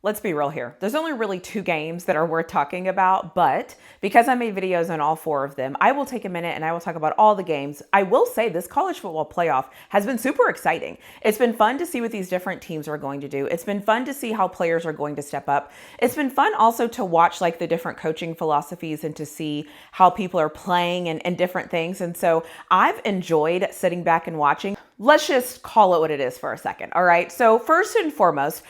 Let's be real here. There's only really 2 games that are worth talking about, but because I made videos on all 4 of them, I will take a minute and I will talk about all the games. I will say this college football playoff has been super exciting. It's been fun to see what these different teams are going to do. It's been fun to see how players are going to step up. It's been fun also to watch like the different coaching philosophies and to see how people are playing and different things. And so I've enjoyed sitting back and watching. Let's just call it what it is for a second. All right. So first and foremost,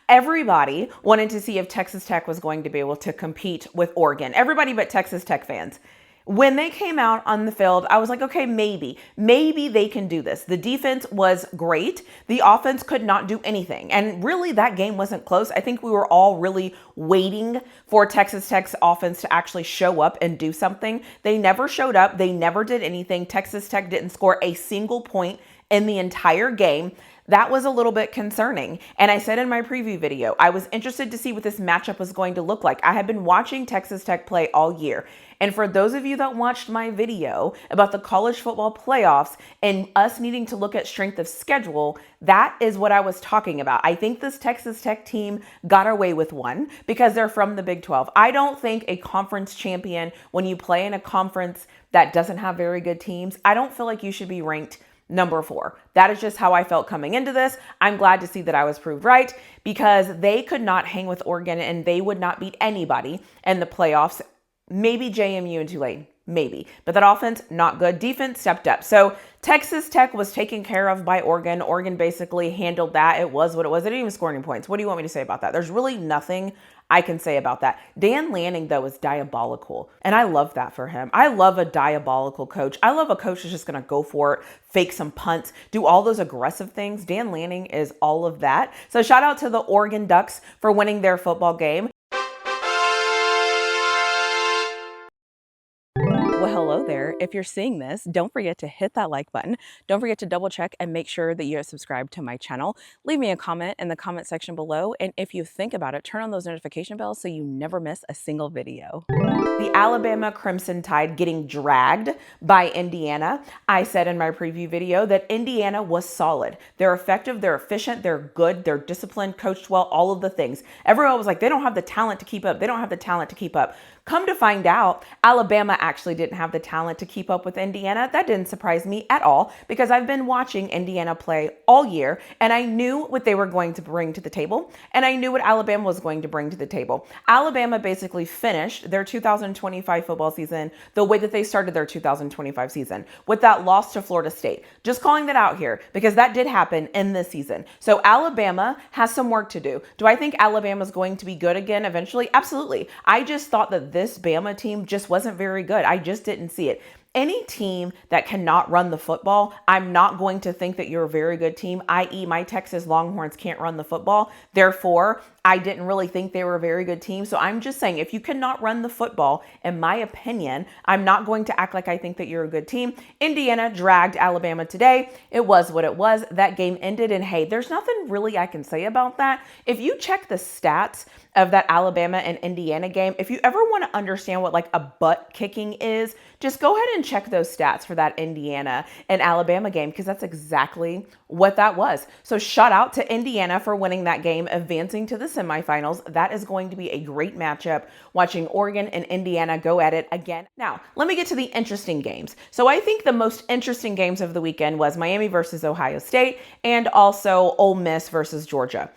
everybody wanted to see if Texas Tech was going to be able to compete with Oregon. Everybody but Texas Tech fans. When they came out on the field, I was like, okay, maybe they can do this. The defense was great. The offense could not do anything. And really, that game wasn't close. I think we were all really waiting for Texas Tech's offense to actually show up and do something. They never showed up. They never did anything. Texas Tech didn't score a single point in the entire game. That was a little bit concerning. And I said in my preview video, I was interested to see what this matchup was going to look like. I had been watching Texas Tech play all year. And for those of you that watched my video about the college football playoffs and us needing to look at strength of schedule, that is what I was talking about. I think this Texas Tech team got away with one because they're from the Big 12. I don't think a conference champion, when you play in a conference that doesn't have very good teams, I don't feel like you should be ranked number 4. That is just how I felt coming into this. I'm glad to see that I was proved right because they could not hang with Oregon and they would not beat anybody in the playoffs. Maybe JMU and Tulane, maybe. But that offense, not good. Defense stepped up. So Texas Tech was taken care of by Oregon. Oregon basically handled that. It was what it was. They didn't even score any points. What do you want me to say about that? There's really nothing I can say about that. Dan Lanning, though, is diabolical. And I love that for him. I love a diabolical coach. I love a coach that's just going to go for it, fake some punts, do all those aggressive things. Dan Lanning is all of that. So shout out to the Oregon Ducks for winning their football game. Well, hello there. If you're seeing this, don't forget to hit that like button. Don't forget to double check and make sure that you are subscribed to my channel. Leave me a comment in the comment section below. And if you think about it, turn on those notification bells so you never miss a single video. The Alabama Crimson Tide getting dragged by Indiana. I said in my preview video that Indiana was solid. They're effective, they're efficient, they're good, they're disciplined, coached well, all of the things. Everyone was like, they don't have the talent to keep up. They don't have the talent to keep up. Come to find out, Alabama actually didn't have the talent to keep up with Indiana. That didn't surprise me at all because I've been watching Indiana play all year and I knew what they were going to bring to the table and I knew what Alabama was going to bring to the table. Alabama basically finished their 2025 football season the way that they started their 2025 season with that loss to Florida State. Just calling that out here because that did happen in this season. So Alabama has some work to do. Do I think Alabama is going to be good again eventually? Absolutely. I just thought that this Bama team just wasn't very good. I just didn't see it. Any team that cannot run the football, I'm not going to think that you're a very good team, i.e. my Texas Longhorns can't run the football. Therefore, I didn't really think they were a very good team. So I'm just saying, if you cannot run the football, in my opinion, I'm not going to act like I think that you're a good team. Indiana dragged Alabama today. It was what it was. That game ended, and hey, there's nothing really I can say about that. If you check the stats of that Alabama and Indiana game, if you ever want to understand what like a butt kicking is, just go ahead and check those stats for that Indiana and Alabama game because that's exactly what that was. So shout out to Indiana for winning that game, advancing to the semifinals. That is going to be a great matchup, watching Oregon and Indiana go at it again. Now, let me get to the interesting games. So I think the most interesting games of the weekend was Miami versus Ohio State and also Ole Miss versus Georgia.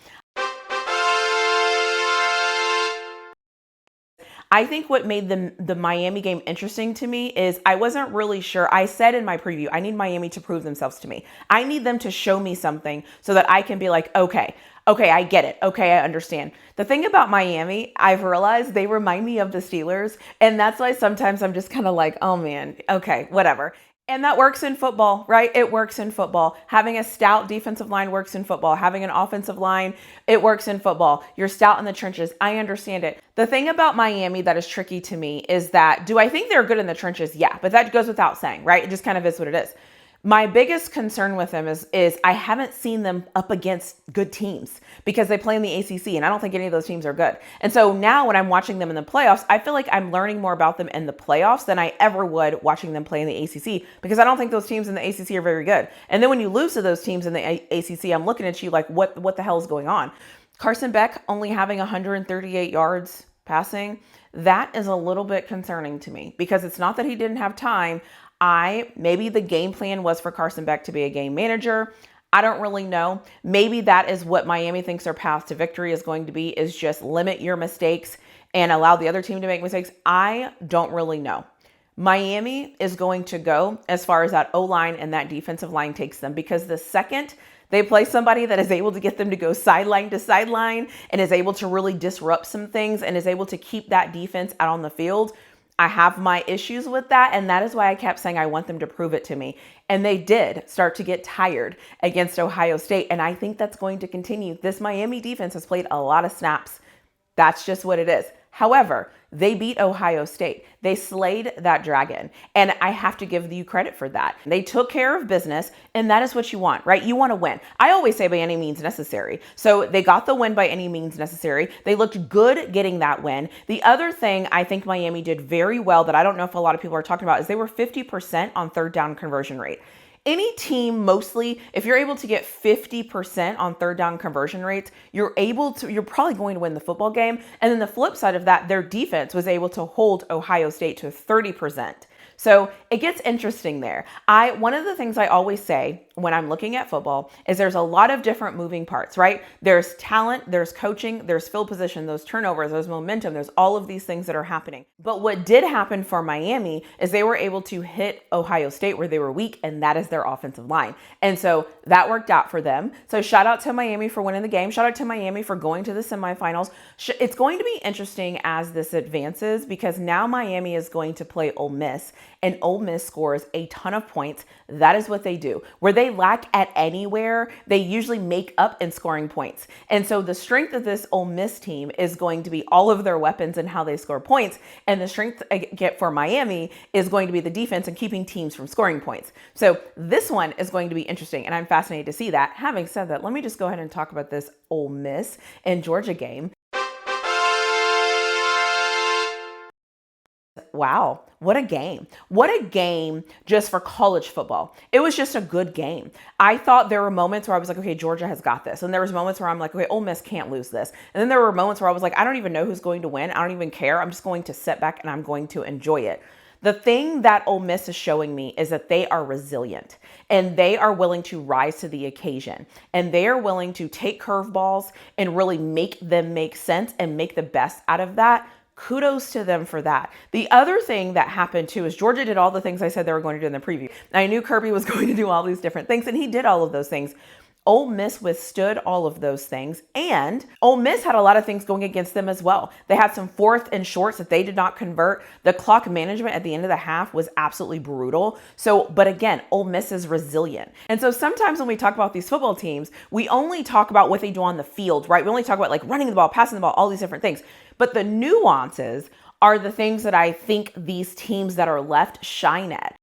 I think what made the Miami game interesting to me is I wasn't really sure. I said in my preview, I need Miami to prove themselves to me. I need them to show me something so that I can be like, okay, I get it. Okay, I understand. The thing about Miami, I've realized they remind me of the Steelers. And that's why sometimes I'm just kind of like, oh man, okay, whatever. And that works in football, right? It works in football. Having a stout defensive line works in football. Having an offensive line, it works in football. You're stout in the trenches. I understand it. The thing about Miami that is tricky to me is that, do I think they're good in the trenches? Yeah, but that goes without saying, right? It just kind of is what it is. My biggest concern with them is I haven't seen them up against good teams because they play in the ACC, and I don't think any of those teams are good. And so now when I'm watching them in the playoffs, I feel like I'm learning more about them in the playoffs than I ever would watching them play in the ACC, because I don't think those teams in the ACC are very good. And then when you lose to those teams in the ACC, I'm looking at you like, what the hell is going on? Carson Beck only having 138 yards passing, that is a little bit concerning to me, because it's not that he didn't have time. Maybe the game plan was for Carson Beck to be a game manager. I don't really know. Maybe that is what Miami thinks their path to victory is going to be, is just limit your mistakes and allow the other team to make mistakes. I don't really know. Miami is going to go as far as that O-line and that defensive line takes them, because the second they play somebody that is able to get them to go sideline to sideline and is able to really disrupt some things and is able to keep that defense out on the field, I have my issues with that. And that is why I kept saying I want them to prove it to me. And they did start to get tired against Ohio State. And I think that's going to continue. This Miami defense has played a lot of snaps. That's just what it is. However, they beat Ohio State. They slayed that dragon. And I have to give you credit for that. They took care of business, and that is what you want, right? You want to win. I always say by any means necessary. So they got the win by any means necessary. They looked good getting that win. The other thing I think Miami did very well that I don't know if a lot of people are talking about is they were 50% on third down conversion rate. Any team, mostly, if you're able to get 50% on third down conversion rates, you're probably going to win the football game. And then the flip side of that, their defense was able to hold Ohio State to 30%. So it gets interesting there. One of the things I always say when I'm looking at football is there's a lot of different moving parts, right? There's talent, there's coaching, there's field position, there's turnovers, there's momentum, there's all of these things that are happening. But what did happen for Miami is they were able to hit Ohio State where they were weak, and that is their offensive line. And so that worked out for them. So shout out to Miami for winning the game. Shout out to Miami for going to the semifinals. It's going to be interesting as this advances, because now Miami is going to play Ole Miss, and Ole Miss scores a ton of points. That is what they do. Where they lack at anywhere, they usually make up in scoring points. And so the strength of this Ole Miss team is going to be all of their weapons and how they score points. And the strength I get for Miami is going to be the defense and keeping teams from scoring points. So this one is going to be interesting, and I'm fascinated to see that. Having said that, let me just go ahead and talk about this Ole Miss and Georgia game. Wow, what a game. What a game just for college football. It was just a good game. I thought there were moments where I was like, okay, Georgia has got this. And there was moments where I'm like, okay, Ole Miss can't lose this. And then there were moments where I was like, I don't even know who's going to win. I don't even care. I'm just going to sit back and I'm going to enjoy it. The thing that Ole Miss is showing me is that they are resilient, and they are willing to rise to the occasion, and they are willing to take curveballs and really make them make sense and make the best out of that. Kudos to them for that. The other thing that happened too is Georgia did all the things I said they were going to do in the preview. I knew Kirby was going to do all these different things, and he did all of those things. Ole Miss withstood all of those things, and Ole Miss had a lot of things going against them as well. They had some fourth and shorts that they did not convert. The clock management at the end of the half was absolutely brutal. But again, Ole Miss is resilient. And so sometimes when we talk about these football teams, we only talk about what they do on the field, right? We only talk about like running the ball, passing the ball, all these different things. But the nuances are the things that I think these teams that are left shine at.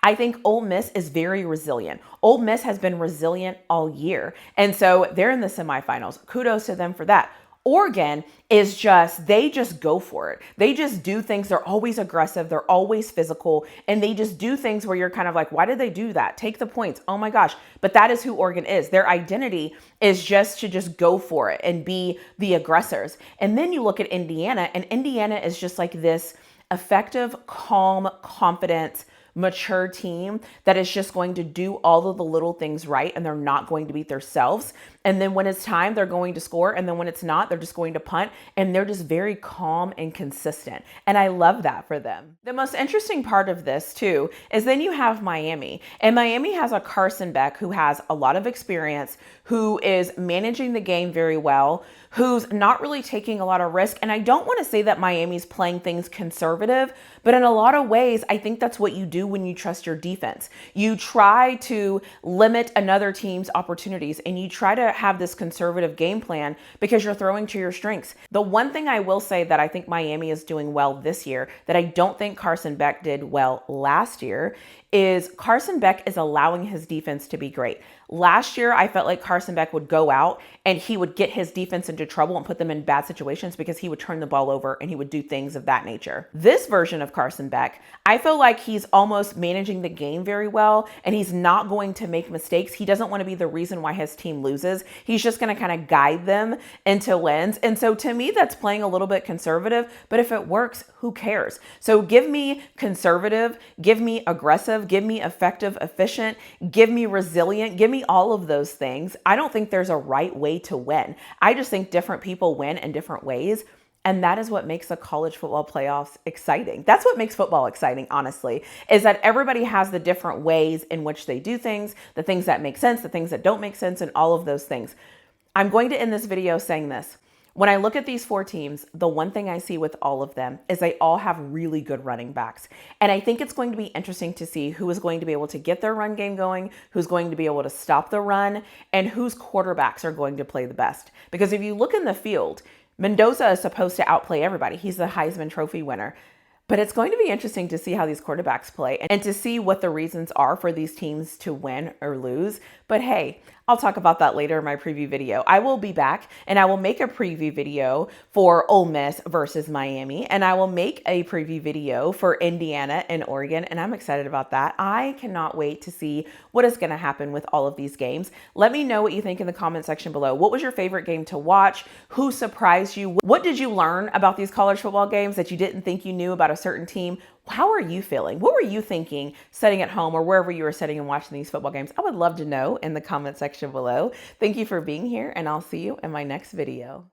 I think Ole Miss is very resilient. Ole Miss has been resilient all year. And so they're in the semifinals. Kudos to them for that. Oregon is they just go for it. They just do things. They're always aggressive. They're always physical. And they just do things where you're kind of like, why did they do that? Take the points. Oh my gosh. But that is who Oregon is. Their identity is just to just go for it and be the aggressors. And then you look at Indiana, and Indiana is just like this effective, calm, confident, mature team that is just going to do all of the little things right, and they're not going to beat themselves. And then when it's time, they're going to score. And then when it's not, they're just going to punt. And they're just very calm and consistent. And I love that for them. The most interesting part of this too is then you have Miami. And Miami has a Carson Beck who has a lot of experience, who is managing the game very well, who's not really taking a lot of risk. And I don't want to say that Miami's playing things conservative, but in a lot of ways, I think that's what you do when you trust your defense. You try to limit another team's opportunities and you try to have this conservative game plan because you're throwing to your strengths. The one thing I will say that I think Miami is doing well this year that I don't think Carson Beck did well last year is Carson Beck is allowing his defense to be great. Last year, I felt like Carson Beck would go out and he would get his defense into trouble and put them in bad situations because he would turn the ball over and he would do things of that nature. This version of Carson Beck, I feel like he's almost managing the game very well and he's not going to make mistakes. He doesn't want to be the reason why his team loses. He's just going to kind of guide them into wins. And so to me, that's playing a little bit conservative, but if it works, who cares? So give me conservative, give me aggressive, give me effective, efficient, give me resilient, give me all of those things. I don't think there's a right way to win. I just think different people win in different ways. And that is what makes the college football playoffs exciting. That's what makes football exciting, honestly, is that everybody has the different ways in which they do things, the things that make sense, the things that don't make sense, and all of those things. I'm going to end this video saying this. When I look at these 4 teams, the one thing I see with all of them is they all have really good running backs. And I think it's going to be interesting to see who is going to be able to get their run game going, who's going to be able to stop the run, and whose quarterbacks are going to play the best. Because if you look in the field, Mendoza is supposed to outplay everybody. He's the Heisman Trophy winner. But it's going to be interesting to see how these quarterbacks play and to see what the reasons are for these teams to win or lose. But hey, I'll talk about that later in my preview video. I will be back and I will make a preview video for Ole Miss versus Miami. And I will make a preview video for Indiana and Oregon. And I'm excited about that. I cannot wait to see what is going to happen with all of these games. Let me know what you think in the comment section below. What was your favorite game to watch? Who surprised you? What did you learn about these college football games that you didn't think you knew about a certain team? How are you feeling? What were you thinking sitting at home or wherever you were sitting and watching these football games? I would love to know in the comment section below. Thank you for being here and I'll see you in my next video.